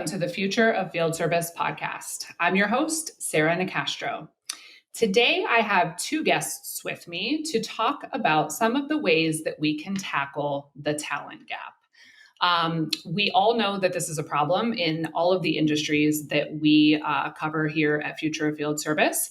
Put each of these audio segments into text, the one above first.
welcome to the Future of Field Service podcast. I'm your host, Sarah Nicastro. Today, I have two guests with me to talk about some of the ways that we can tackle the talent gap. We all know that this is a problem in all of the industries that we cover here at Future of Field Service.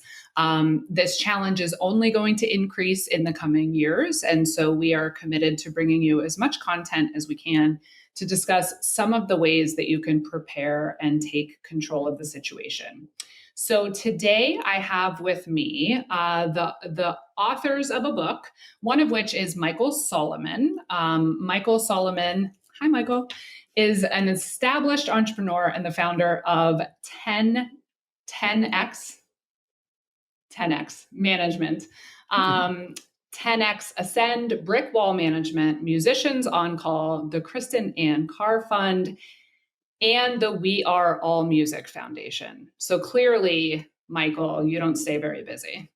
This challenge is only going to increase in the coming years, and so we are committed to bringing you as much content as we can to discuss some of the ways that you can prepare and take control of the situation. So today I have with me the authors of a book, one of which is Michael Solomon. Michael Solomon, hi Michael, is an established entrepreneur and the founder of 10X Management. 10X Ascend, Brick Wall Management, Musicians on Call, the Kristen Ann Carr Fund, and the We Are All Music Foundation. So clearly, Michael, you don't stay very busy.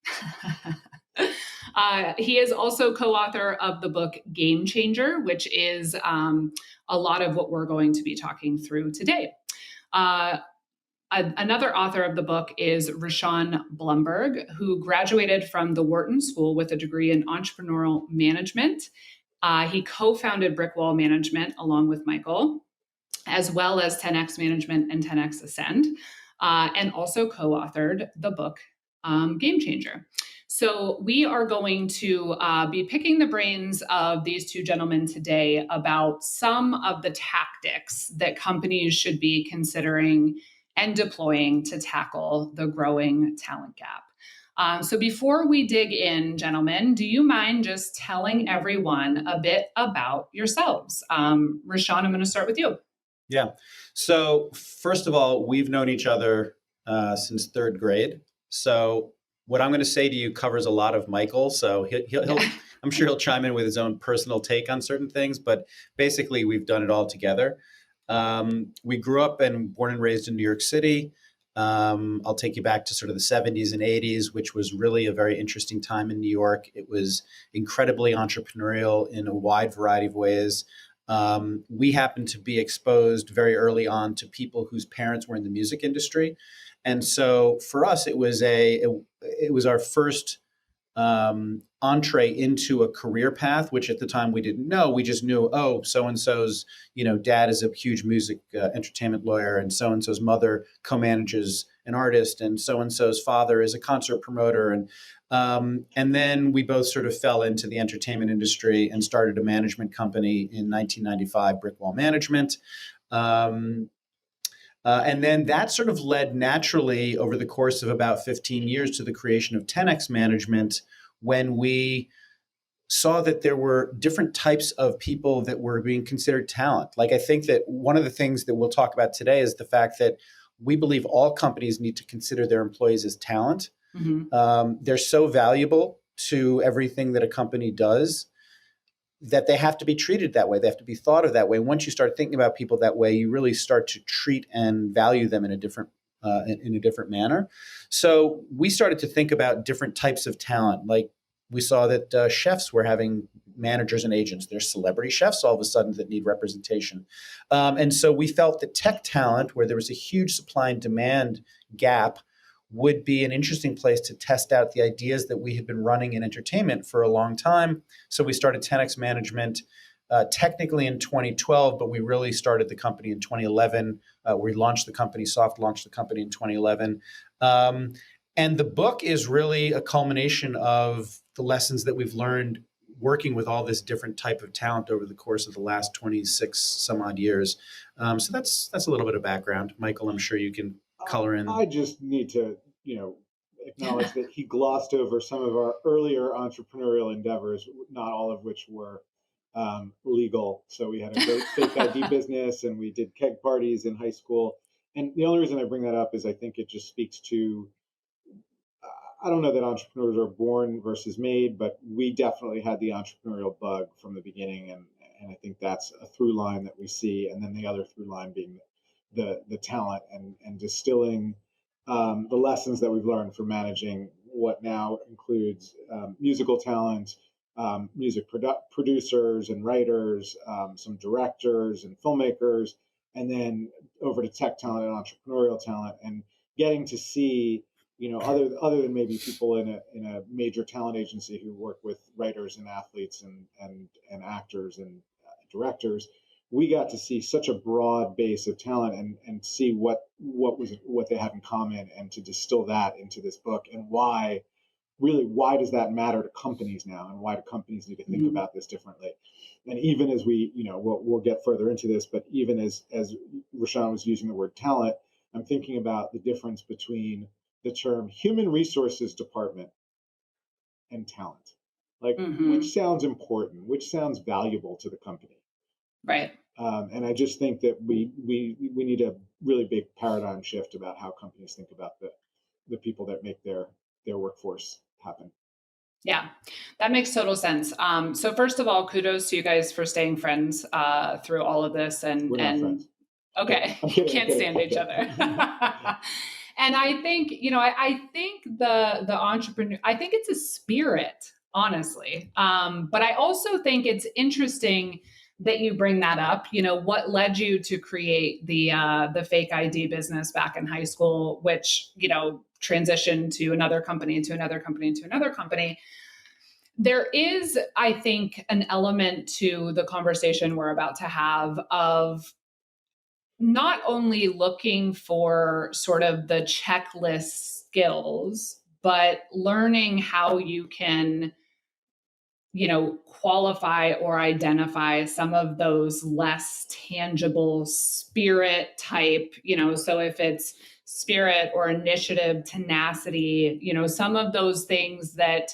He is also co-author of the book Game Changer, which is a lot of what we're going to be talking through today. Another author of the book is Rishon Blumberg, who graduated from the Wharton School with a degree in entrepreneurial management. He co-founded Brick Wall Management along with Michael, as well as 10X Management and 10X Ascend, and also co-authored the book Game Changer. So we are going to be picking the brains of these two gentlemen today about some of the tactics that companies should be considering and deploying to tackle the growing talent gap. So before we dig in, gentlemen, do you mind just telling everyone a bit about yourselves? Rishon, I'm going to start with you. Yeah. So first of all, we've known each other since third grade. So what I'm going to say to you covers a lot of Michael. So he'll I'm sure he'll chime in with his own personal take on certain things, but basically we've done it all together. We grew up and born and raised in New York City. I'll take you back to sort of the 70s and 80s, which was really a very interesting time in New York. It was incredibly entrepreneurial in a wide variety of ways. We happened to be exposed very early on to people whose parents were in the music industry. And so for us, it was our first entree into a career path, which at the time we didn't know. We just knew, oh, so-and-so's, dad is a huge music entertainment lawyer, and so-and-so's mother co-manages an artist, and so-and-so's father is a concert promoter. And then we both sort of fell into the entertainment industry and started a management company in 1995, Brick Wall Management. And then that sort of led naturally over the course of about 15 years to the creation of 10X Management, when we saw that there were different types of people that were being considered talent. Like, I think that one of the things that we'll talk about today is the fact that we believe all companies need to consider their employees as talent. Mm-hmm. They're so valuable to everything that a company does that they have to be treated that way. They have to be thought of that way. Once you start thinking about people that way, you really start to treat and value them in a different manner. So we started to think about different types of talent. Like, we saw that chefs were having managers and agents. There's celebrity chefs all of a sudden that need representation. And so we felt that tech talent, where there was a huge supply and demand gap, would be an interesting place to test out the ideas that we had been running in entertainment for a long time. So we started 10X Management technically in 2012, but we really started the company in 2011. We launched the company, soft launched the company in 2011. And the book is really a culmination of the lessons that we've learned working with all this different type of talent over the course of the last 26 some odd years. So that's a little bit of background. Michael, I'm sure you can color in. I just need to, acknowledge that he glossed over some of our earlier entrepreneurial endeavors, not all of which were legal. So we had a great fake ID business, and we did keg parties in high school. And the only reason I bring that up is I think it just speaks to, I don't know that entrepreneurs are born versus made, but we definitely had the entrepreneurial bug from the beginning. And I think that's a through line that we see. And then the other through line being the talent and distilling the lessons that we've learned from managing what now includes musical talent, music producers and writers, some directors and filmmakers, and then over to tech talent and entrepreneurial talent, and getting to see, other than maybe people in a major talent agency who work with writers and athletes and actors and directors, we got to see such a broad base of talent and see what they have in common, and to distill that into this book, and why does that matter to companies now, and why do companies need to think about this differently. And even as we'll get further into this, but even as Rishon was using the word talent, I'm thinking about the difference between the term human resources department and talent. Like, which sounds important, which sounds valuable to the company. Right. And I just think that we need a really big paradigm shift about how companies think about the people that make their workforce happen. Yeah, that makes total sense. So first of all, kudos to you guys for staying friends through all of this. We're not friends. Okay, can't stand each other. And I think, I think the entrepreneur, I think it's a spirit, honestly. But I also think it's interesting that you bring that up. What led you to create the fake ID business back in high school, which, transitioned to another company, to another company, to another company. There is, I think, an element to the conversation we're about to have of not only looking for sort of the checklist skills, but learning how you can, qualify or identify some of those less tangible spirit type, so if it's spirit or initiative, tenacity, some of those things that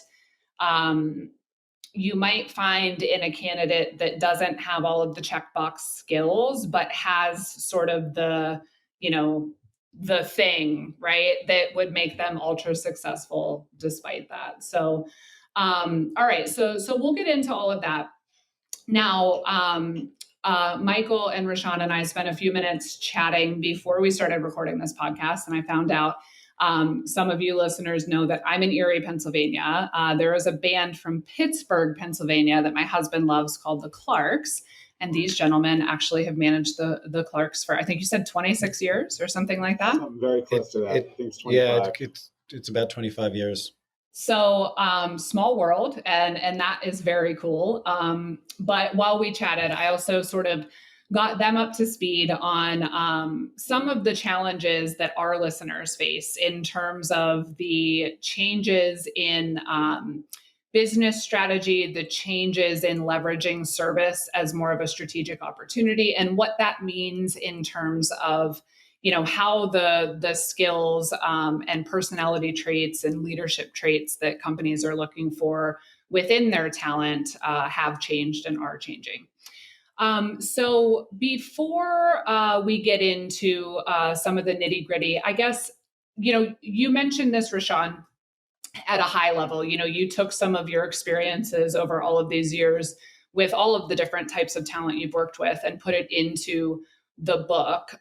you might find in a candidate that doesn't have all of the checkbox skills, but has sort of the thing, right, that would make them ultra successful despite that. So, all right. So we'll get into all of that. Now, Michael and Rishon and I spent a few minutes chatting before we started recording this podcast, and I found out some of you listeners know that I'm in Erie, Pennsylvania. There is a band from Pittsburgh, Pennsylvania that my husband loves called the Clarks. And these gentlemen actually have managed the Clarks for, I think you said 26 years or something like that. I'm very close to that. I think it's 25. Yeah, it's about 25 years. So small world, and that is very cool. But while we chatted, I also sort of got them up to speed on some of the challenges that our listeners face in terms of the changes in business strategy, the changes in leveraging service as more of a strategic opportunity, and what that means in terms of how the skills and personality traits and leadership traits that companies are looking for within their talent have changed and are changing. So before we get into some of the nitty gritty, I guess, you mentioned this, Rishon, at a high level. You took some of your experiences over all of these years with all of the different types of talent you've worked with and put it into the book.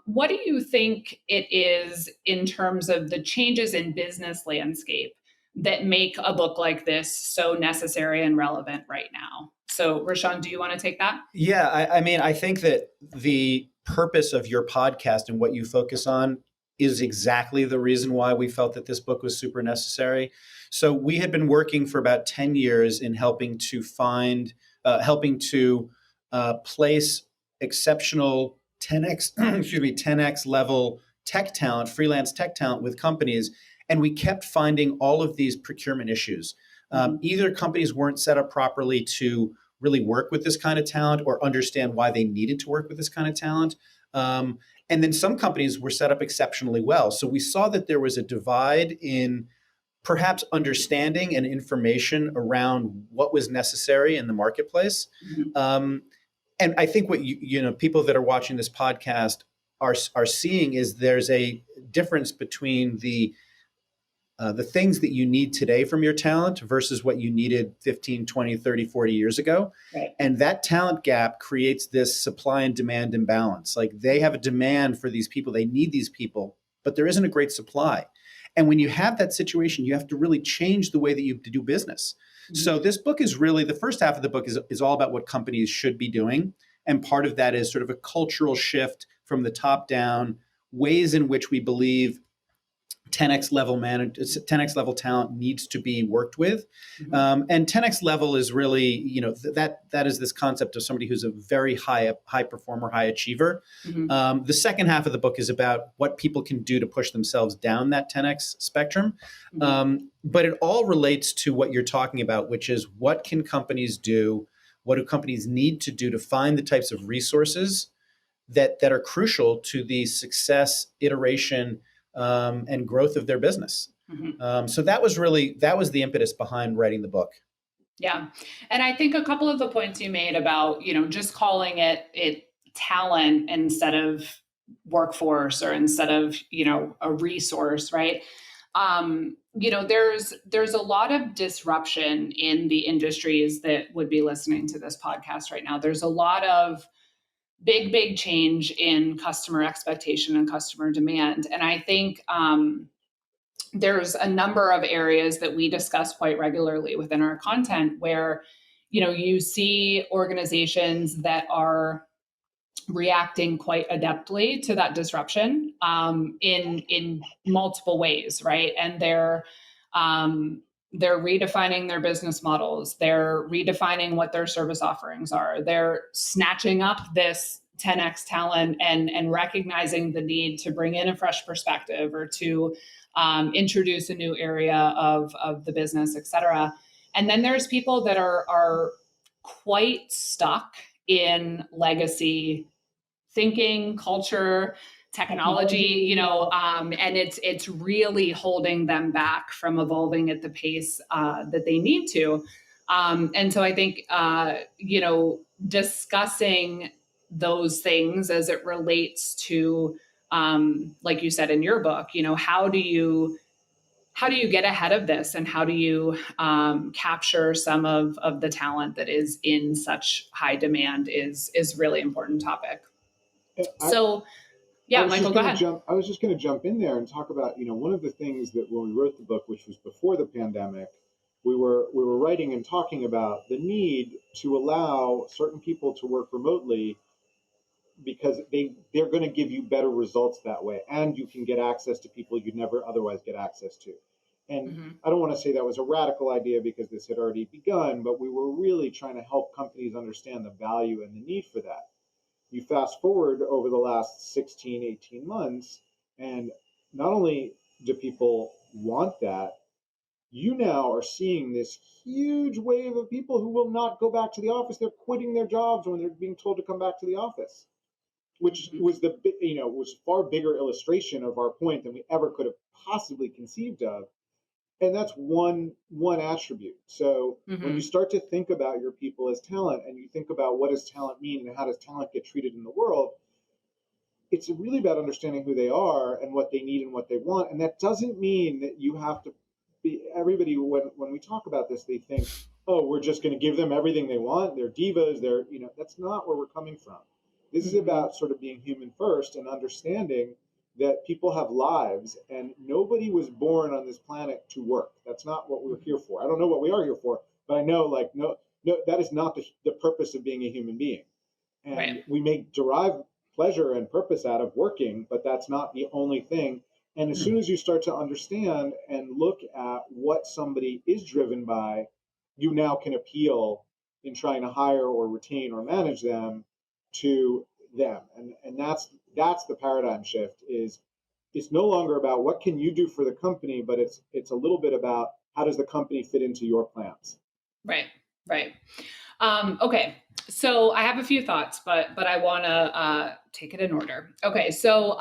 What do you think it is in terms of the changes in business landscape that make a book like this so necessary and relevant right now? So, Rishon, do you want to take that? Yeah, I mean, I think that the purpose of your podcast and what you focus on is exactly the reason why we felt that this book was super necessary. So we had been working for about 10 years in helping to place exceptional 10x level tech talent, freelance tech talent with companies. And we kept finding all of these procurement issues. Either companies weren't set up properly to really work with this kind of talent or understand why they needed to work with this kind of talent. And then some companies were set up exceptionally well. So we saw that there was a divide in perhaps understanding and information around what was necessary in the marketplace. And I think what people that are watching this podcast are seeing is there's a difference between the things that you need today from your talent versus what you needed 15, 20, 30, 40 years ago. Right. And that talent gap creates this supply and demand imbalance. Like, they have a demand for these people, they need these people, but there isn't a great supply. And when you have that situation, you have to really change the way that you do business. So this book is really, the first half of the book is all about what companies should be doing. And part of that is sort of a cultural shift from the top down, ways in which we believe 10x level talent needs to be worked with. And 10x level is really, that is this concept of somebody who's a very high performer, high achiever. The second half of the book is about what people can do to push themselves down that 10x spectrum. But it all relates to what you're talking about, which is what can companies do? What do companies need to do to find the types of resources that are crucial to the success, iteration, and growth of their business. So that was the impetus behind writing the book. Yeah. And I think a couple of the points you made about, just calling it talent instead of workforce or instead of, a resource, right? There's a lot of disruption in the industries that would be listening to this podcast right now. There's a lot of big change in customer expectation and customer demand. And I think there's a number of areas that we discuss quite regularly within our content where, you see organizations that are reacting quite adeptly to that disruption in multiple ways, right? And they're redefining their business models. They're redefining what their service offerings are. They're snatching up this 10x talent and recognizing the need to bring in a fresh perspective or to introduce a new area of the business, et cetera. And then there's people that are quite stuck in legacy thinking, culture, technology, and it's really holding them back from evolving at the pace that they need to. And so I think, discussing those things as it relates to, like you said in your book, how do you get ahead of this and how do you capture some of the talent that is in such high demand is really important topic. Michael, go ahead. I was just going to jump in there and talk about, one of the things that when we wrote the book, which was before the pandemic, we were writing and talking about the need to allow certain people to work remotely because they're going to give you better results that way. And you can get access to people you'd never otherwise get access to. And I don't want to say that was a radical idea because this had already begun, but we were really trying to help companies understand the value and the need for that. You fast forward over the last 16, 18 months, and not only do people want that, you now are seeing this huge wave of people who will not go back to the office. They're quitting their jobs when they're being told to come back to the office, which was was far bigger illustration of our point than we ever could have possibly conceived of. And that's one attribute. So when you start to think about your people as talent and you think about what does talent mean and how does talent get treated in the world, it's really about understanding who they are and what they need and what they want. And that doesn't mean that you have to be everybody. When we talk about this, they think, oh, we're just going to give them everything they want. They're divas. That's not where we're coming from. This is about sort of being human first and understanding that people have lives and nobody was born on this planet to work. That's not what we're here for. I don't know what we are here for, but I know no, that is not the purpose of being a human being. And right. We may derive pleasure and purpose out of working, but that's not the only thing. And as soon as you start to understand and look at what somebody is driven by, you now can appeal in trying to hire or retain or manage them to them. And that's the paradigm shift. Is it's no longer about what can you do for the company, but it's a little bit about how does the company fit into your plans. Right. Okay. So I have a few thoughts, but I want to take it in order. Okay. So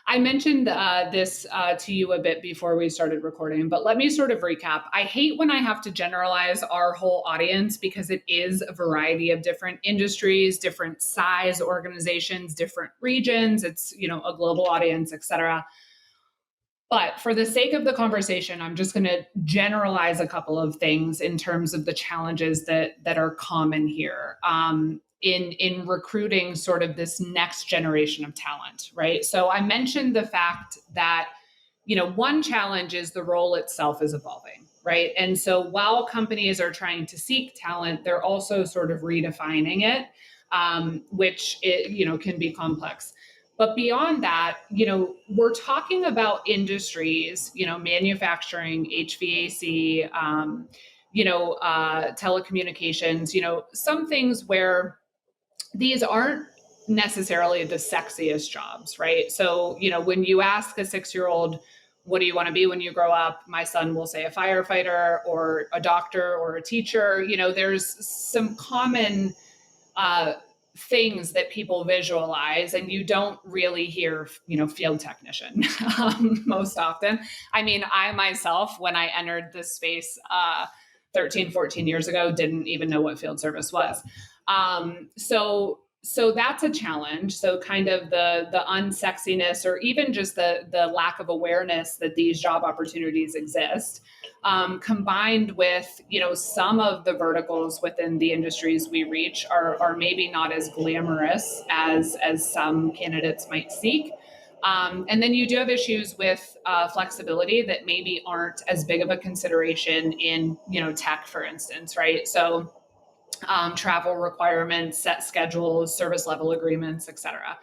I mentioned this to you a bit before we started recording, but let me sort of recap. I hate when I have to generalize our whole audience because it is a variety of different industries, different size organizations, different regions. It's, a global audience, et cetera. But for the sake of the conversation, I'm just going to generalize a couple of things in terms of the challenges that are common here in recruiting sort of this next generation of talent, right? So I mentioned the fact that, one challenge is the role itself is evolving, right? And so while companies are trying to seek talent, they're also sort of redefining it. which can be complex. But beyond that, we're talking about industries, manufacturing, HVAC, telecommunications, some things where these aren't necessarily the sexiest jobs, right? So, when you ask a 6-year-old, what do you want to be when you grow up? My son will say a firefighter or a doctor or a teacher. There's some common things that people visualize, and you don't really hear, field technician most often. I mean, I myself, when I entered this space 13, 14 years ago, didn't even know what field service was. So that's a challenge. So kind of the unsexiness, or even just the lack of awareness that these job opportunities exist, combined with, some of the verticals within the industries we reach are maybe not as glamorous as some candidates might seek. And then you do have issues with flexibility that maybe aren't as big of a consideration in, tech, for instance, right? So travel requirements, set schedules, service level agreements, et cetera.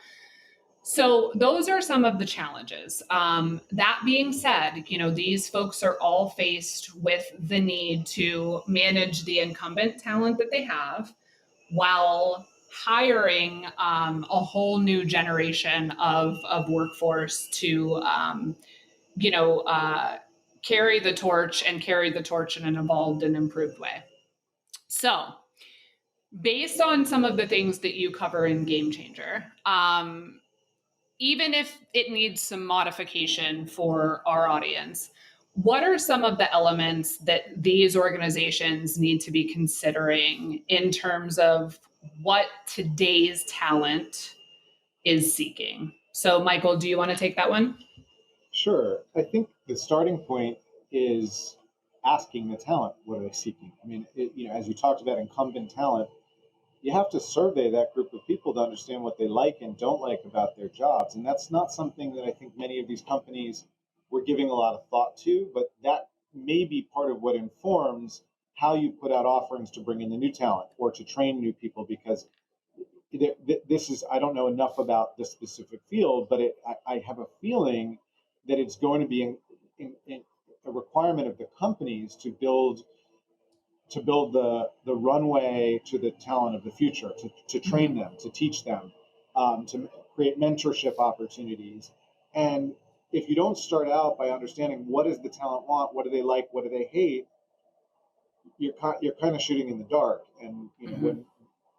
So those are some of the challenges. That being said, these folks are all faced with the need to manage the incumbent talent that they have while hiring a whole new generation of workforce to, carry the torch in an evolved and improved way. So, based on some of the things that you cover in Game Changer, even if it needs some modification for our audience, what are some of the elements that these organizations need to be considering in terms of what today's talent is seeking? So, Michael, do you want to take that one? Sure. I think the starting point is asking the talent, what are they seeking? I mean, as you talked about incumbent talent, you have to survey that group of people to understand what they like and don't like about their jobs. And that's not something that I think many of these companies were giving a lot of thought to, but that may be part of what informs how you put out offerings to bring in the new talent or to train new people, because this is, I don't know enough about the specific field, but I have a feeling that it's going to be a requirement of the companies to build the runway to the talent of the future, to train them, to teach them, to create mentorship opportunities. And if you don't start out by understanding what does the talent want, what do they like, what do they hate, you're kind of shooting in the dark. And when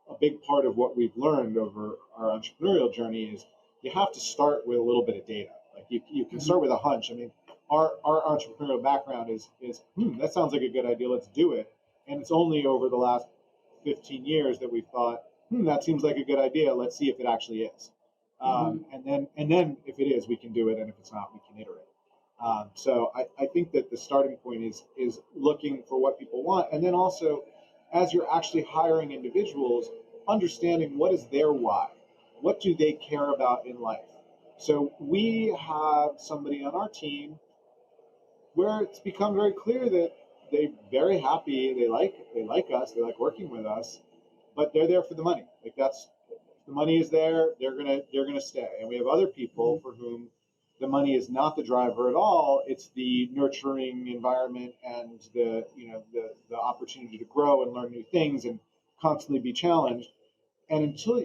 a big part of what we've learned over our entrepreneurial journey is you have to start with a little bit of data. Like you can start with a hunch. I mean, our entrepreneurial background is that sounds like a good idea, let's do it. And it's only over the last 15 years that we've thought, that seems like a good idea. Let's see if it actually is. And then if it is, we can do it. And if it's not, we can iterate. So I think that the starting point is looking for what people want. And then also, as you're actually hiring individuals, understanding what is their why. What do they care about in life? So we have somebody on our team where it's become very clear that they're very happy. They like us. They like working with us, but they're there for the money. Like the money is there. They're gonna stay. And we have other people for whom the money is not the driver at all. It's the nurturing environment and the opportunity to grow and learn new things and constantly be challenged. And until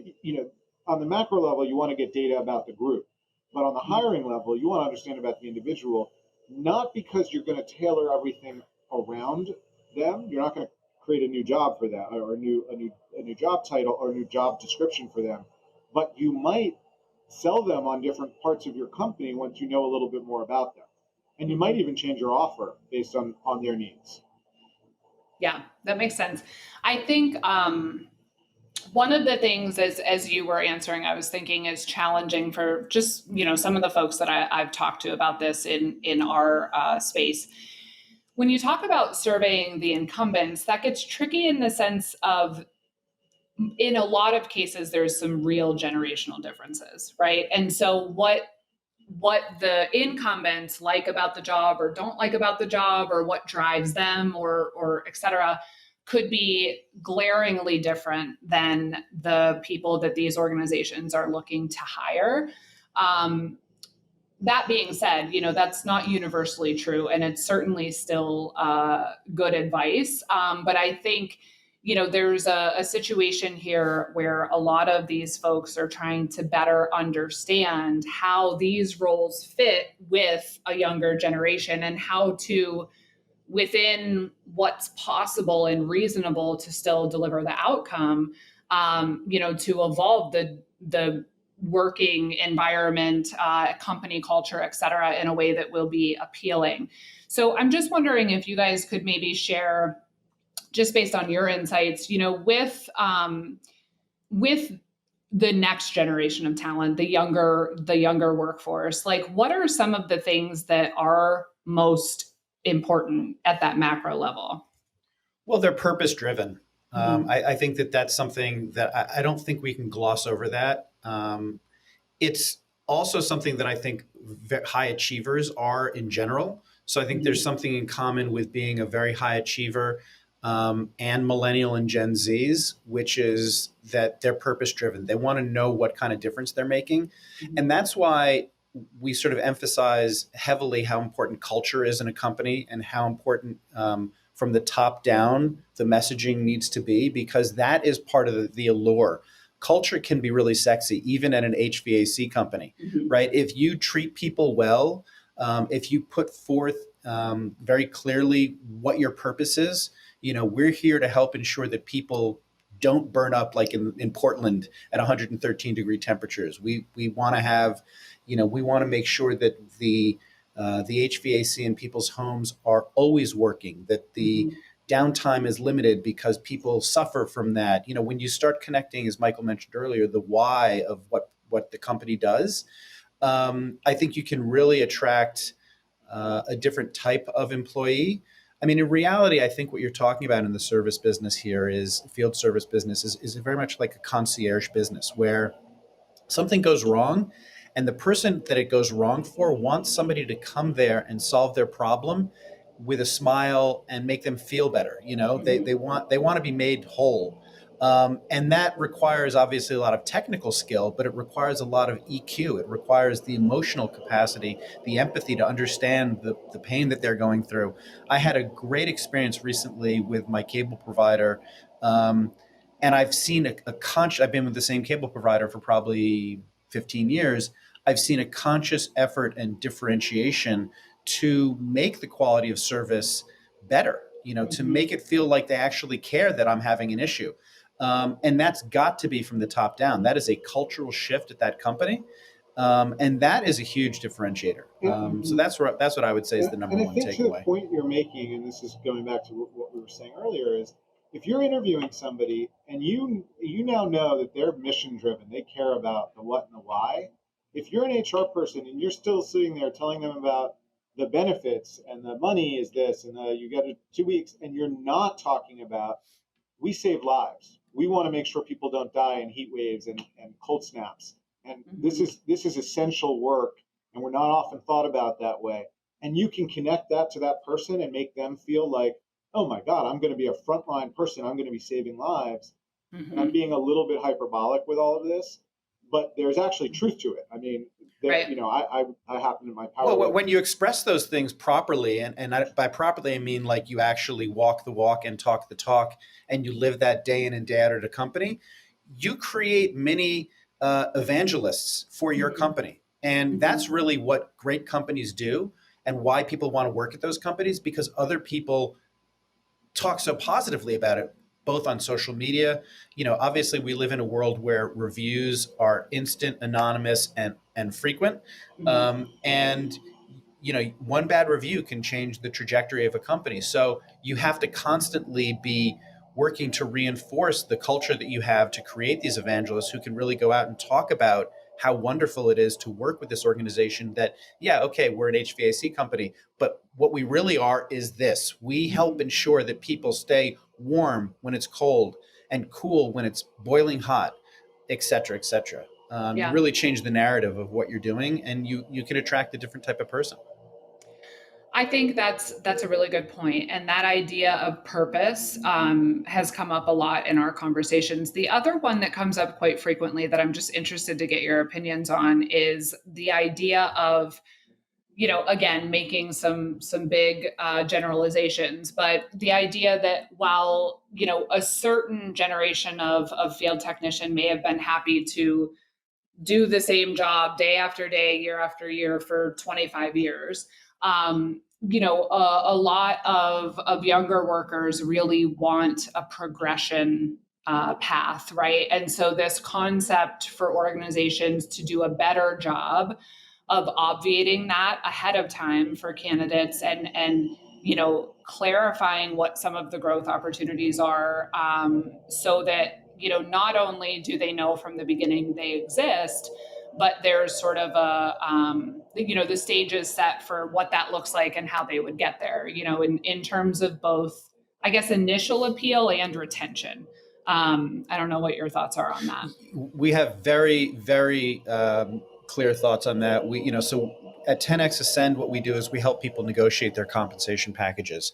on the macro level, you want to get data about the group, but on the hiring level, you want to understand about the individual. Not because you're going to tailor everything around them. You're not going to create a new job for them or a new job title or a new job description for them, but you might sell them on different parts of your company once you know a little bit more about them, and you might even change your offer based on their needs. Yeah, that makes sense. I think one of the things as you were answering, I was thinking is challenging for just, some of the folks that I've talked to about this in our space. When you talk about surveying the incumbents, that gets tricky in the sense of, in a lot of cases, there's some real generational differences, right? And so what the incumbents like about the job or don't like about the job, or what drives them, or et cetera, could be glaringly different than the people that these organizations are looking to hire. That being said, that's not universally true, and it's certainly still good advice. But I think, there's a situation here where a lot of these folks are trying to better understand how these roles fit with a younger generation and how to, within what's possible and reasonable, to still deliver the outcome, to evolve the working environment, company culture, et cetera, in a way that will be appealing. So I'm just wondering if you guys could maybe share, just based on your insights, with the next generation of talent, the younger workforce, like what are some of the things that are most important at that macro level? Well, they're purpose driven. I think that's something that I don't think we can gloss over that. It's also something that I think high achievers are in general. So I think there's something in common with being a very high achiever and millennial and Gen Zs, which is that they're purpose driven. They want to know what kind of difference they're making. And that's why we sort of emphasize heavily how important culture is in a company and how important from the top down the messaging needs to be, because that is part of the allure. Culture can be really sexy, even at an HVAC company, right? If you treat people well, if you put forth very clearly what your purpose is, we're here to help ensure that people don't burn up like in Portland at 113-degree temperatures. We want to have, we want to make sure that the HVAC in people's homes are always working, that the downtime is limited because people suffer from that. When you start connecting, as Michael mentioned earlier, the why of what the company does, I think you can really attract a different type of employee. I mean, in reality, I think what you're talking about in the service business here is field service business is very much like a concierge business where something goes wrong and the person that it goes wrong for wants somebody to come there and solve their problem with a smile and make them feel better. They want to be made whole. And that requires obviously a lot of technical skill, but it requires a lot of EQ. It requires the emotional capacity, the empathy to understand the pain that they're going through. I had a great experience recently with my cable provider. And I've seen I've been with the same cable provider for probably 15 years. I've seen a conscious effort and differentiation to make the quality of service better, to make it feel like they actually care that I'm having an issue. And that's got to be from the top down. That is a cultural shift at that company. And that is a huge differentiator. So that's what I would say is the number one takeaway. And I think to the point you're making, and this is going back to what we were saying earlier, is if you're interviewing somebody and you now know that they're mission driven, they care about the what and the why. If you're an HR person and you're still sitting there telling them about the benefits and the money is this and you get 2 weeks, and you're not talking about we save lives. We want to make sure people don't die in heat waves and cold snaps. And this is essential work, and we're not often thought about that way. And you can connect that to that person and make them feel like, oh my God, I'm going to be a frontline person. I'm going to be saving lives. And I'm being a little bit hyperbolic with all of this, but there's actually truth to it. I mean, Right. I happen in my power. Well, when you express those things properly, and by properly, I mean like you actually walk the walk and talk the talk, and you live that day in and day out at a company, you create many evangelists for your company. And that's really what great companies do and why people want to work at those companies, because other people talk so positively about it, both on social media. Obviously we live in a world where reviews are instant, anonymous, and frequent. And one bad review can change the trajectory of a company. So you have to constantly be working to reinforce the culture that you have to create these evangelists who can really go out and talk about how wonderful it is to work with this organization that, yeah, okay, we're an HVAC company, but what we really are is this. We help ensure that people stay warm when it's cold and cool when it's boiling hot, et cetera, et cetera. You really change the narrative of what you're doing, and you can attract a different type of person. I think that's a really good point, and that idea of purpose has come up a lot in our conversations. The other one that comes up quite frequently that I'm just interested to get your opinions on is the idea of, again, making some big generalizations, but the idea that while a certain generation of field technician may have been happy to do the same job day after day, year after year for 25 years. A lot of younger workers really want a progression path, right? And so this concept for organizations to do a better job of obviating that ahead of time for candidates and clarifying what some of the growth opportunities are, so that not only do they know from the beginning they exist, but there's sort of the stages set for what that looks like and how they would get there, in terms of both, I guess, initial appeal and retention. I don't know what your thoughts are on that. We have very, very clear thoughts on that. So at 10X Ascend, what we do is we help people negotiate their compensation packages,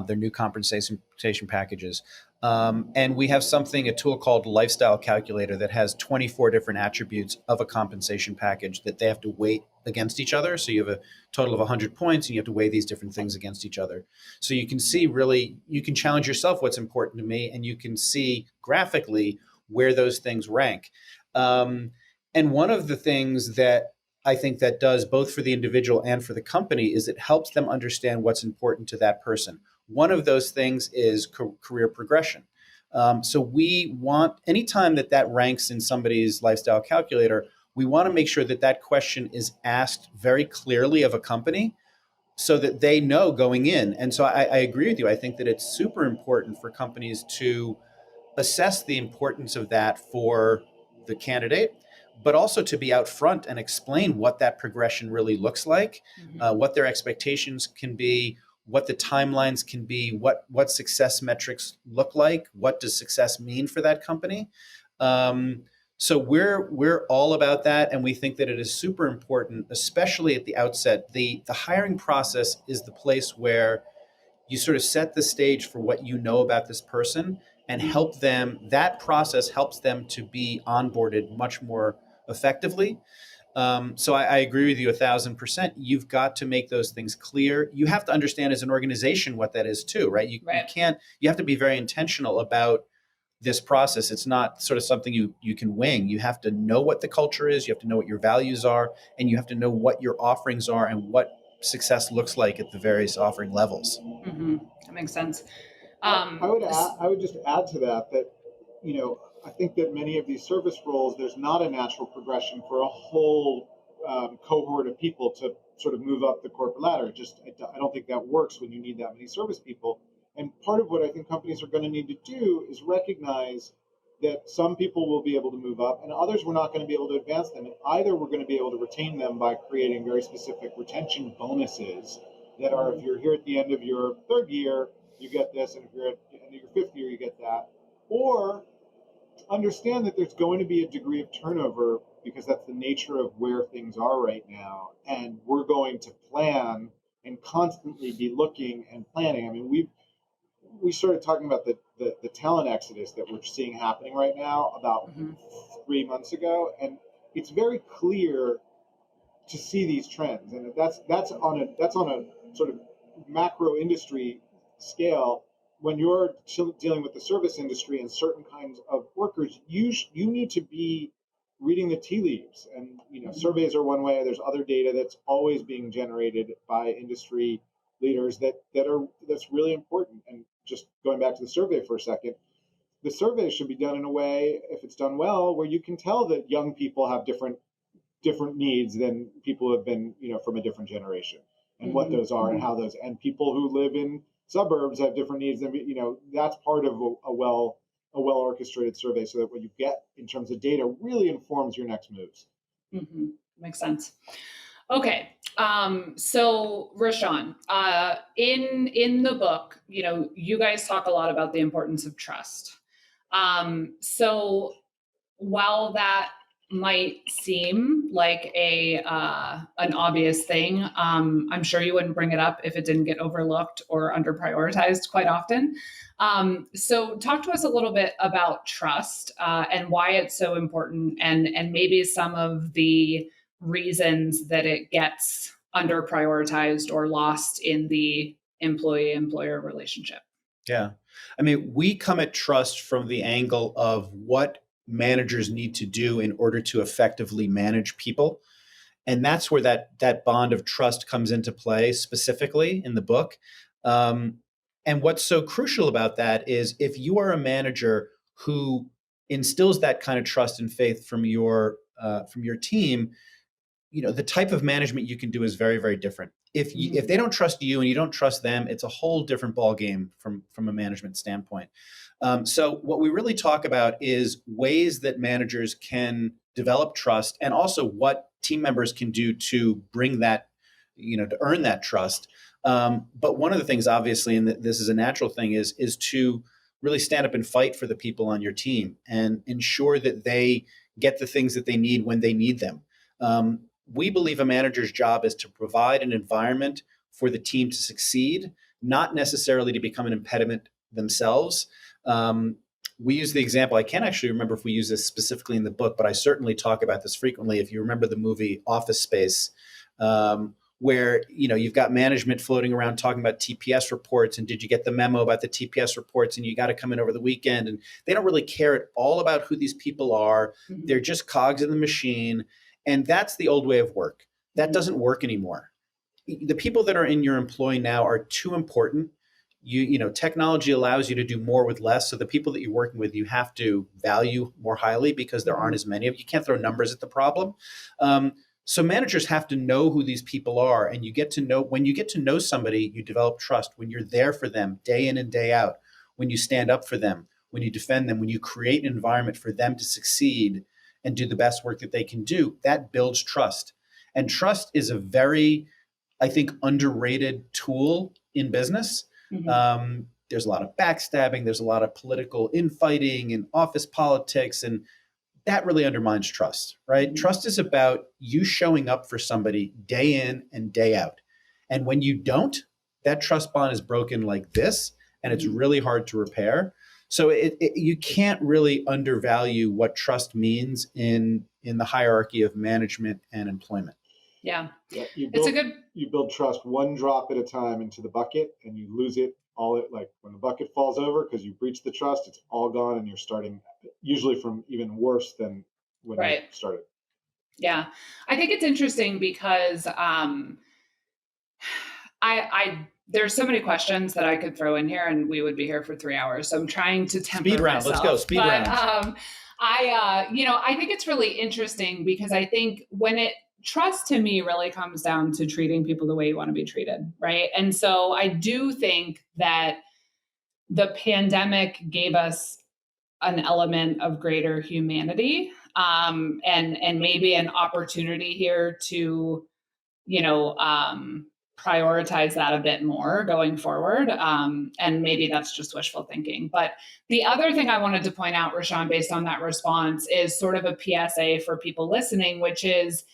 their new compensation packages. And we have a tool called Lifestyle Calculator that has 24 different attributes of a compensation package that they have to weight against each other. So you have a total of 100 points and you have to weigh these different things against each other. So you can see you can challenge yourself what's important to me, and you can see graphically where those things rank. And one of the things that I think that does both for the individual and for the company is it helps them understand what's important to that person. One of those things is career progression. So we want, anytime that ranks in somebody's lifestyle calculator, we want to make sure that question is asked very clearly of a company so that they know going in. And so I agree with you. I think that it's super important for companies to assess the importance of that for the candidate, but also to be out front and explain what that progression really looks like, what their expectations can be, what the timelines can be, what success metrics look like, what does success mean for that company. So we're all about that, and we think that it is super important, especially at the outset. The hiring process is the place where you sort of set the stage for what you know about this person and help them. That process helps them to be onboarded much more effectively. So I agree with you 1,000%. You've got to make those things clear. You have to understand as an organization what that is too, right? You have to be very intentional about this process. It's not sort of something you can wing. You have to know what the culture is. You have to know what your values are, and you have to know what your offerings are and what success looks like at the various offering levels. Mm-hmm. That makes sense. I would just add to that, I think that many of these service roles, there's not a natural progression for a whole cohort of people to sort of move up the corporate ladder. I don't think that works when you need that many service people. And part of what I think companies are going to need to do is recognize that some people will be able to move up and others we're not going to be able to advance them. And either we're going to be able to retain them by creating very specific retention bonuses that are, if you're here at the end of your third year, you get this, and if you're at the end of your fifth year, you get that. Or understand that there's going to be a degree of turnover because that's the nature of where things are right now. And we're going to plan and constantly be looking and planning. I mean, we started talking about the talent exodus that we're seeing happening right now about 3 months ago, and it's very clear to see these trends, and that's on a sort of macro industry scale. When you're dealing with the service industry and certain kinds of workers, you need to be reading the tea leaves. And surveys are one way. There's other data that's always being generated by industry leaders that's really important. And just going back to the survey for a second, the survey should be done in a way, if it's done well, where you can tell that young people have different needs than people who have been from a different generation, and what those are and how those, and people who live in suburbs have different needs than that's part of a well orchestrated survey, so that what you get in terms of data really informs your next moves. Makes sense. Okay. So Rishon, in the book, you guys talk a lot about the importance of trust. So while that might seem like an obvious thing. I'm sure you wouldn't bring it up if it didn't get overlooked or under prioritized quite often. So talk to us a little bit about trust and why it's so important, and maybe some of the reasons that it gets under prioritized or lost in the employee-employer relationship. Yeah. I mean, we come at trust from the angle of what managers need to do in order to effectively manage people. And that's where that bond of trust comes into play specifically in the book. And what's so crucial about that is if you are a manager who instills that kind of trust and faith from your team, the type of management you can do is very, very different. If they don't trust you and you don't trust them, it's a whole different ballgame from a management standpoint. So what we really talk about is ways that managers can develop trust, and also what team members can do to bring that, to earn that trust. But one of the things, obviously, and this is a natural thing, is to really stand up and fight for the people on your team and ensure that they get the things that they need when they need them. We believe a manager's job is to provide an environment for the team to succeed, not necessarily to become an impediment themselves. We use the example, I can't actually remember if we use this specifically in the book, but I certainly talk about this frequently. If you remember the movie Office Space, where you've got management floating around talking about TPS reports, and did you get the memo about the TPS reports, and you got to come in over the weekend, and they don't really care at all about who these people are. Mm-hmm. They're just cogs in the machine. And that's the old way of work. That doesn't work anymore. The people that are in your employ now are too important. Technology allows you to do more with less. So the people that you're working with, you have to value more highly because there aren't as many of you. You can't throw numbers at the problem. So managers have to know who these people are. And when you get to know somebody, you develop trust. When you're there for them day in and day out, when you stand up for them, when you defend them, when you create an environment for them to succeed and do the best work that they can do, that builds trust. And trust is a very, I think, underrated tool in business. Mm-hmm. There's a lot of backstabbing. There's a lot of political infighting and office politics, and that really undermines trust, right? Mm-hmm. Trust is about you showing up for somebody day in and day out. And when you don't, that trust bond is broken like this, and it's really hard to repair. So you can't really undervalue what trust means in the hierarchy of management and employment. Yeah, you build trust one drop at a time into the bucket, and you lose it like when the bucket falls over because you breach the trust, it's all gone, and you're starting usually from even worse than when you started. Yeah, I think it's interesting because there's so many questions that I could throw in here, and we would be here for 3 hours. So I'm trying to temper speed round. Myself. Let's go speed round. I think it's really interesting because I think trust to me really comes down to treating people the way you want to be treated, right? And so I do think that the pandemic gave us an element of greater humanity, and maybe an opportunity here to, prioritize that a bit more going forward. And maybe that's just wishful thinking. But the other thing I wanted to point out, Rishon, based on that response, is sort of a PSA for people listening, which is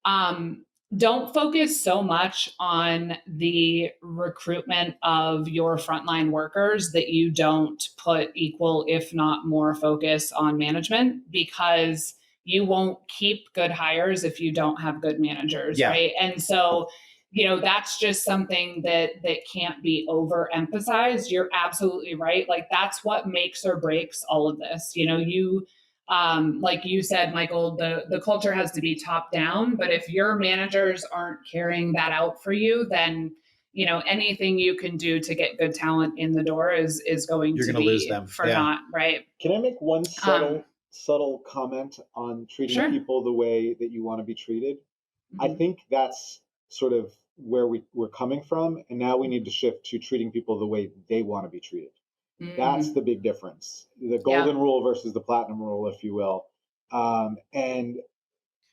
don't focus so much on the recruitment of your frontline workers that you don't put equal, if not more, focus on management, because you won't keep good hires if you don't have good managers, right? And so that's just something that can't be overemphasized. You're absolutely right. Like that's what makes or breaks all of this. Like you said, Michael, the culture has to be top down, but if your managers aren't carrying that out for you, then anything you can do to get good talent in the door is going to be lose them for naught, right? Can I make one subtle comment on treating people the way that you want to be treated? Mm-hmm. I think that's sort of where we're coming from, and now we need to shift to treating people the way they want to be treated. Mm-hmm. That's the big difference. The golden rule versus the platinum rule, if you will. And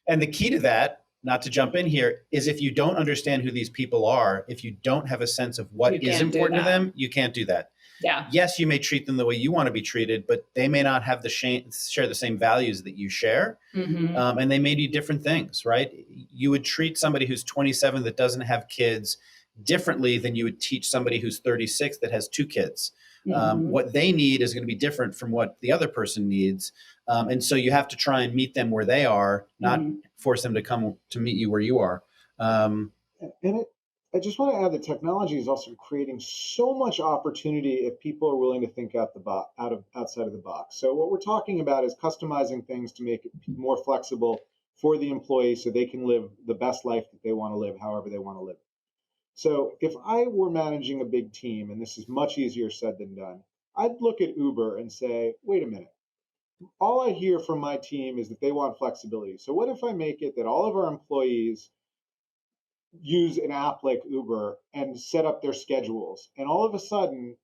the key to that, not to jump in here, is if you don't understand who these people are, if you don't have a sense of what is important to them, you can't do that. Yeah. Yes, you may treat them the way you want to be treated, but they may not have share the same values that you share. And they may do different things, right? You would treat somebody who's 27 that doesn't have kids differently than you would teach somebody who's 36 that has 2 kids. What they need is going to be different from what the other person needs. And so you have to try and meet them where they are, not force them to come to meet you where you are. I just want to add that technology is also creating so much opportunity if people are willing to think outside of the box. So what we're talking about is customizing things to make it more flexible for the employee so they can live the best life that they want to live, however they want to live. So if I were managing a big team, and this is much easier said than done, I'd look at Uber and say, wait a minute. All I hear from my team is that they want flexibility. So what if I make it that all of our employees use an app like Uber and set up their schedules? And all of a sudden,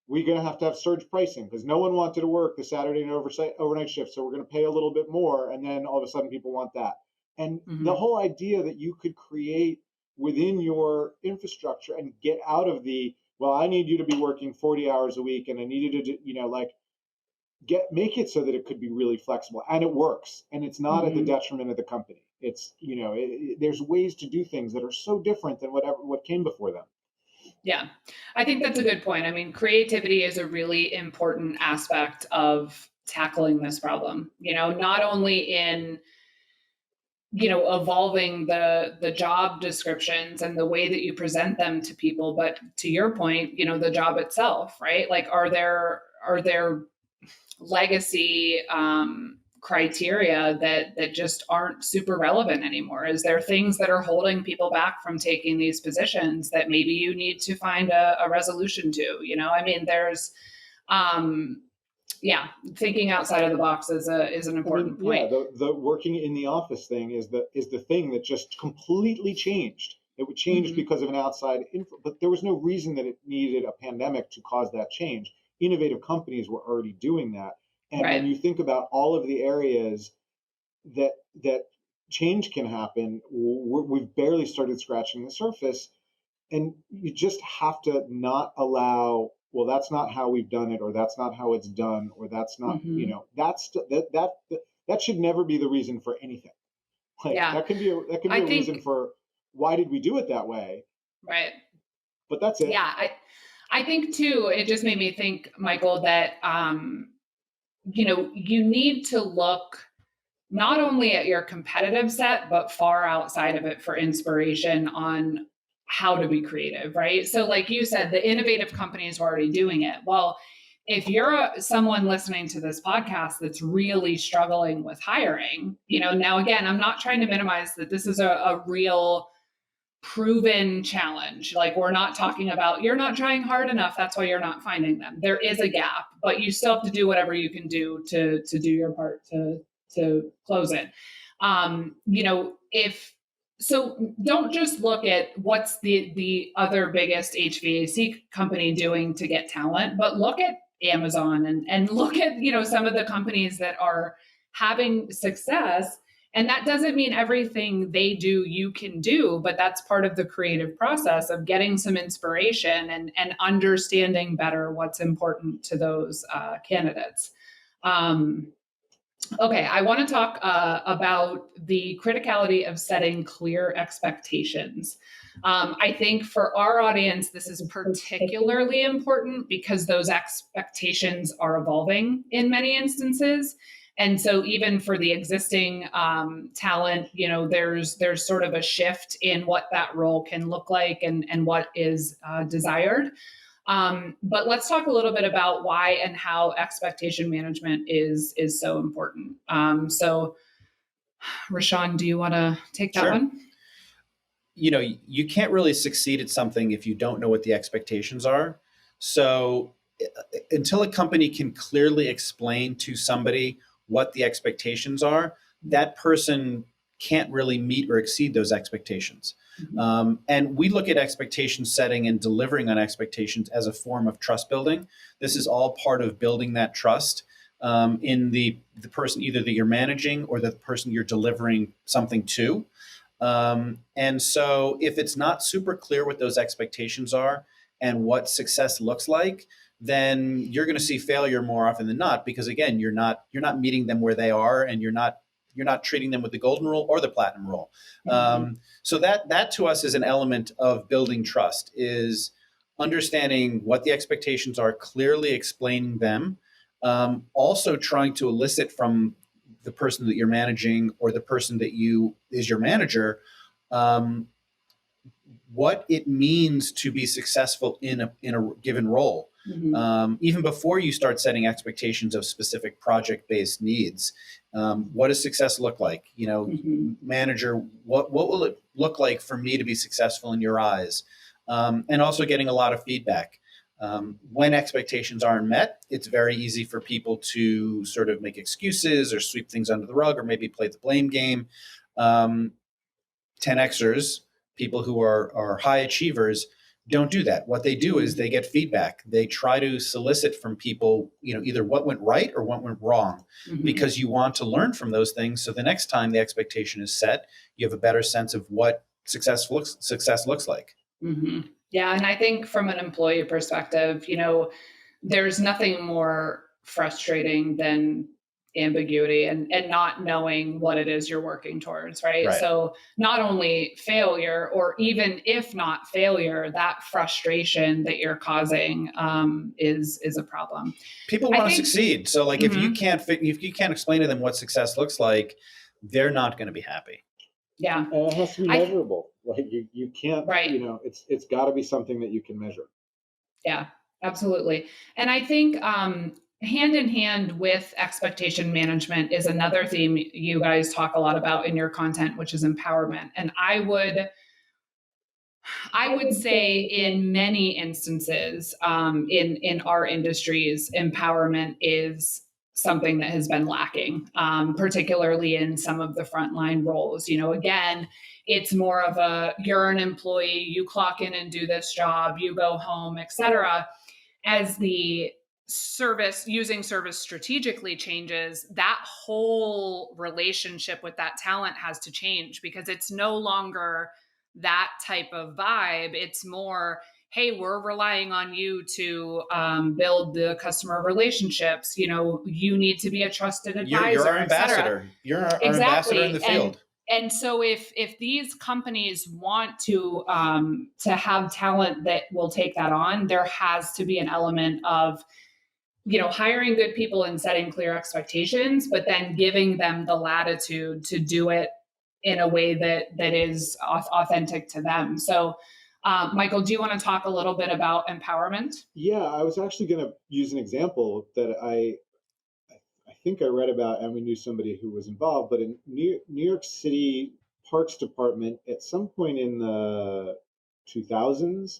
we're going to have surge pricing because no one wanted to work the Saturday and overnight shift. So we're going to pay a little bit more. And then all of a sudden, people want that. And the whole idea that you could create within your infrastructure and get out of well, I need you to be working 40 hours a week and I need you to, make it so that it could be really flexible and it works and it's not at the detriment of the company. It's, there's ways to do things that are so different than what came before them. Yeah, I think that's a good point. I mean, creativity is a really important aspect of tackling this problem, not only in, evolving the job descriptions and the way that you present them to people, but to your point, the job itself, right? Like, are there legacy criteria that just aren't super relevant anymore? Is there things that are holding people back from taking these positions that maybe you need to find a resolution to? I mean, there's thinking outside of the box is an important point. Yeah, the working in the office thing is the thing that just completely changed. It would change because of an outside but there was no reason that it needed a pandemic to cause that change. Innovative companies were already doing that. And when you think about all of the areas that change can happen, we've barely started scratching the surface. And you just have to not allow, well, that's not how we've done it, or that's not how it's done, or that's not, that should never be the reason for anything. That can be a reason for why did we do it that way? Right. But that's it. Yeah. I think too, it just made me think, Michael, that, you need to look not only at your competitive set, but far outside of it for inspiration on how to be creative, right? So like you said, the innovative companies are already doing it. Well, if you're someone listening to this podcast that's really struggling with hiring, now again, I'm not trying to minimize that this is a real proven challenge. Like, we're not talking about you're not trying hard enough, that's why you're not finding them. There is a gap, but you still have to do whatever you can do to do your part to close it. So don't just look at what's the other biggest HVAC company doing to get talent, but look at Amazon and look at, some of the companies that are having success. And that doesn't mean everything they do you can do, but that's part of the creative process of getting some inspiration and understanding better what's important to those candidates. Okay, I want to talk about the criticality of setting clear expectations. I think for our audience, this is particularly important because those expectations are evolving in many instances. And so even for the existing talent, there's sort of a shift in what that role can look like and what is desired. But let's talk a little bit about why and how expectation management is so important. So Rishon, do you want to take that one? You can't really succeed at something if you don't know what the expectations are. So until a company can clearly explain to somebody what the expectations are, that person can't really meet or exceed those expectations. And we look at expectation setting and delivering on expectations as a form of trust building. This is all part of building that trust in the person either that you're managing or the person you're delivering something to. And so if it's not super clear what those expectations are and what success looks like, then you're going to see failure more often than not, because again, you're not meeting them where they are, and you're not treating them with the golden rule or the platinum rule. So that to us is an element of building trust, is understanding what the expectations are, clearly explaining them, also trying to elicit from the person that you're managing or the person that is your manager, what it means to be successful in a given role. Even before you start setting expectations of specific project-based needs, what does success look like? Manager, what will it look like for me to be successful in your eyes? And also getting a lot of feedback. When expectations aren't met, it's very easy for people to sort of make excuses or sweep things under the rug or maybe play the blame game. 10Xers, people who are high achievers, don't do that. What they do is they get feedback. They try to solicit from people, either what went right or what went wrong, because you want to learn from those things. So the next time the expectation is set, you have a better sense of what success looks like. Yeah. And I think from an employee perspective, there's nothing more frustrating than ambiguity and not knowing what it is you're working towards, right? So not only failure, or even if not failure, that frustration that you're causing is a problem. People want to succeed. So like if you can't explain to them what success looks like, they're not going to be happy. Yeah. And it has to be measurable. Like you can't, it's got to be something that you can measure. Yeah, absolutely. And I think hand in hand with expectation management is another theme you guys talk a lot about in your content, which is empowerment. And I would say in many instances in our industries, empowerment is something that has been lacking, particularly in some of the frontline roles. Again, it's more of you're an employee, you clock in and do this job, you go home, et cetera. As the using service strategically changes, that whole relationship with that talent has to change, because it's no longer that type of vibe. It's more, hey, we're relying on you to build the customer relationships. You need to be a trusted advisor. You're our ambassador. You're our ambassador in the field. And so if these companies want to have talent that will take that on, there has to be an element of, hiring good people and setting clear expectations, but then giving them the latitude to do it in a way that is authentic to them. So, Michael, do you want to talk a little bit about empowerment? Yeah, I was actually going to use an example that I think I read about, and we knew somebody who was involved, but in New York City Parks Department, at some point in the 2000s,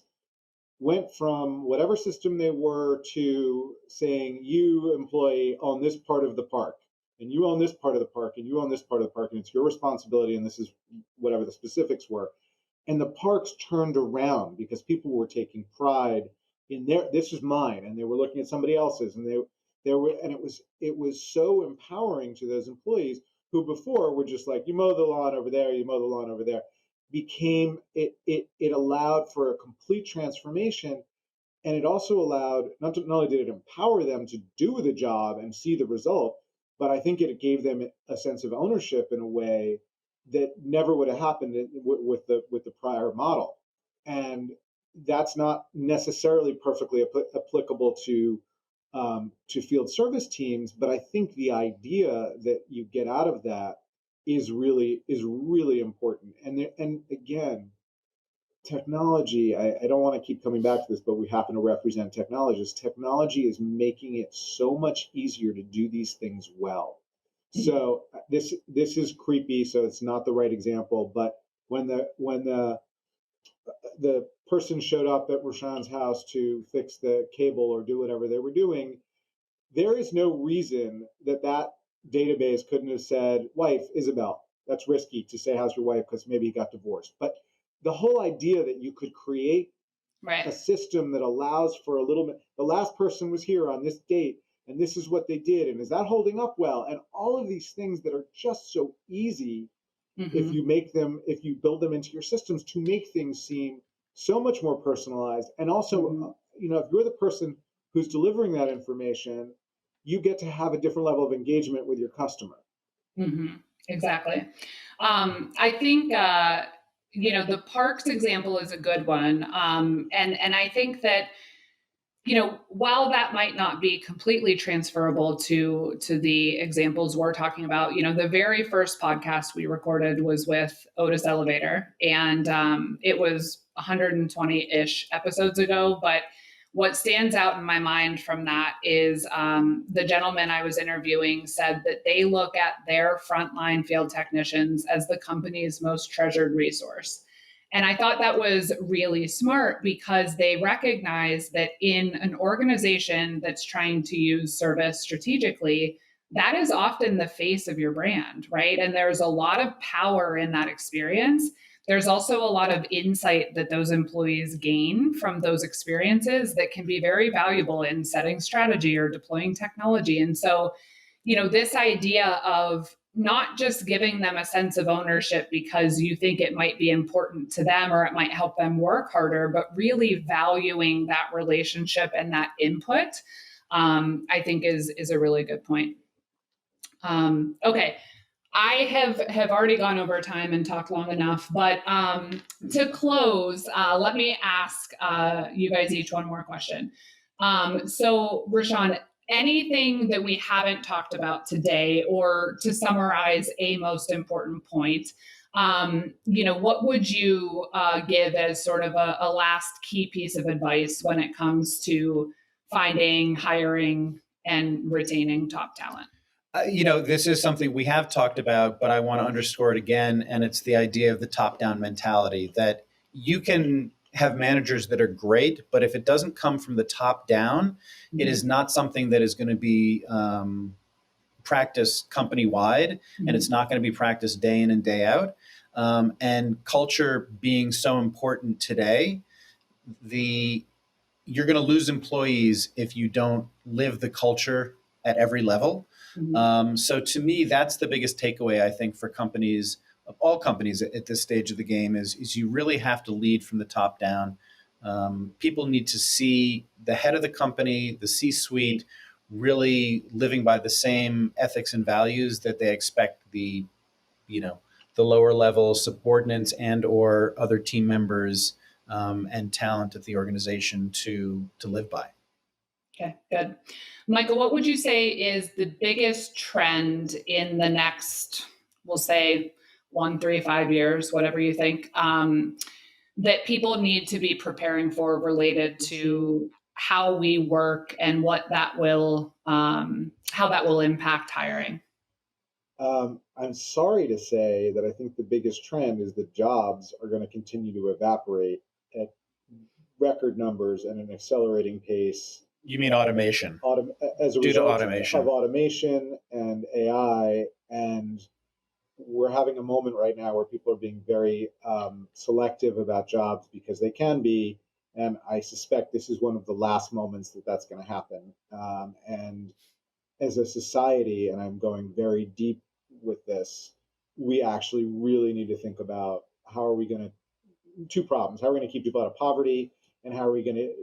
went from whatever system they were to saying, you employee own this part of the park, and you own this part of the park, and you own this part of the park, and it's your responsibility, and this is whatever the specifics were. And the parks turned around because people were taking pride in this is mine, and they were looking at somebody else's, and it was so empowering to those employees who before were just like, you mow the lawn over there, you mow the lawn over there. It allowed for a complete transformation, and it also allowed not only did it empower them to do the job and see the result, but I think it gave them a sense of ownership in a way that never would have happened with the prior model. And that's not necessarily perfectly applicable to field service teams, but I think the idea that you get out of that is really important. And again, technology, I don't want to keep coming back to this, but we happen to represent technologists. Technology is making it so much easier to do these things well. So this is creepy, so it's not the right example, but when the person showed up at Rashawn's house to fix the cable or do whatever they were doing, there is no reason that database couldn't have said, wife, Isabel. That's risky to say, how's your wife? Because maybe he got divorced. But the whole idea that you could create a system that allows for a little bit, the last person was here on this date, and this is what they did, and is that holding up well? And all of these things that are just so easy if you build them into your systems to make things seem so much more personalized. And also, if you're the person who's delivering that information, you get to have a different level of engagement with your customer. Mm-hmm. Exactly. I think, the parks example is a good one. And I think that, while that might not be completely transferable to the examples we're talking about, the very first podcast we recorded was with Otis Elevator, and it was 120-ish episodes ago. But what stands out in my mind from that is the gentleman I was interviewing said that they look at their frontline field technicians as the company's most treasured resource. And I thought that was really smart because they recognize that in an organization that's trying to use service strategically, that is often the face of your brand, right? And there's a lot of power in that experience. There's also a lot of insight that those employees gain from those experiences that can be very valuable in setting strategy or deploying technology. And so, this idea of not just giving them a sense of ownership because you think it might be important to them or it might help them work harder, but really valuing that relationship and that input, I think is a really good point. Okay. I have already gone over time and talked long enough, but to close, let me ask you guys each one more question. So, Rishon, anything that we haven't talked about today, or to summarize a most important point, what would you give as sort of a last key piece of advice when it comes to finding, hiring, and retaining top talent? This is something we have talked about, but I want to underscore it again. And it's the idea of the top-down mentality, that you can have managers that are great, but if it doesn't come from the top down, it is not something that is going to be practiced company-wide, and it's not going to be practiced day in and day out. And culture being so important today, you're going to lose employees if you don't live the culture at every level. So to me, that's the biggest takeaway, I think, for companies, of all companies at this stage of the game, is you really have to lead from the top down. People need to see the head of the company, the C-suite, really living by the same ethics and values that they expect the lower level subordinates and or other team members and talent of the organization to live by. Okay, good. Michael, what would you say is the biggest trend in the next, we'll say 1, 3, 5 years, whatever you think, that people need to be preparing for related to how we work and what that will, how that will impact hiring? I'm sorry to say that I think the biggest trend is that jobs are going to continue to evaporate at record numbers and an accelerating pace. You mean automation? As a Due to result automation. of automation and AI. And we're having a moment right now where people are being very selective about jobs because they can be. And I suspect this is one of the last moments that that's going to happen. And as a society, and I'm going very deep with this, we actually really need to think about how are we going to, two problems. How are we going to keep people out of poverty? And how are we going to,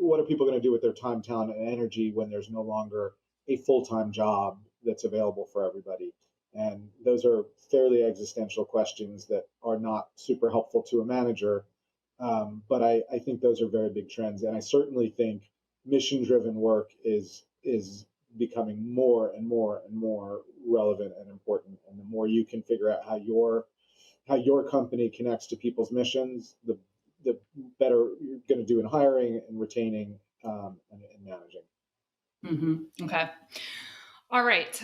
what are people going to do with their time, talent, and energy when there's no longer a full-time job that's available for everybody? And those are fairly existential questions that are not super helpful to a manager. But I think those are very big trends. And I certainly think mission-driven work is becoming more and more and more relevant and important. And the more you can figure out how your company connects to people's missions, the better you're going to do in hiring and retaining and managing. Mm-hmm. Okay. All right.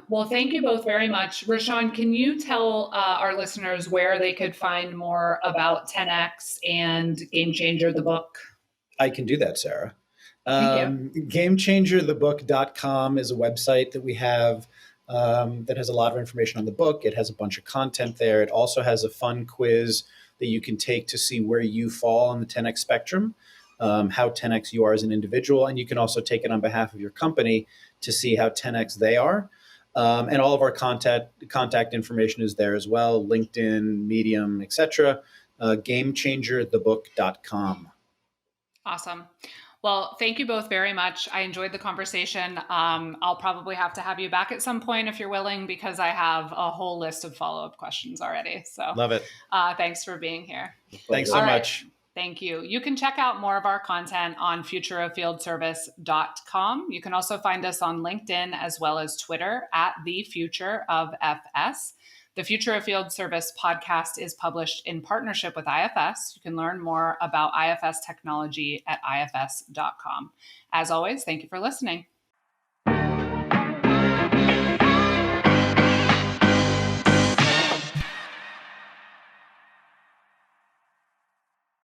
Well, thank you both very much. Rishon, can you tell our listeners where they could find more about 10X and Game Changer, the book? I can do that, Sarah. Thank you. GameChangerTheBook.com is a website that we have that has a lot of information on the book. It has a bunch of content there. It also has a fun quiz that you can take to see where you fall on the 10X spectrum, how 10X you are as an individual. And you can also take it on behalf of your company to see how 10X they are. And all of our contact information is there as well, LinkedIn, Medium, etc. GameChangerTheBook.com. Awesome. Well, thank you both very much. I enjoyed the conversation. I'll probably have to have you back at some point if you're willing, because I have a whole list of follow-up questions already. So Love it. thanks for being here. Thanks so All right. much. Thank you. You can check out more of our content on futureoffieldservice.com. You can also find us on LinkedIn as well as Twitter at The Future of FS. The Future of Field Service podcast is published in partnership with IFS. You can learn more about IFS technology at ifs.com. As always, thank you for listening.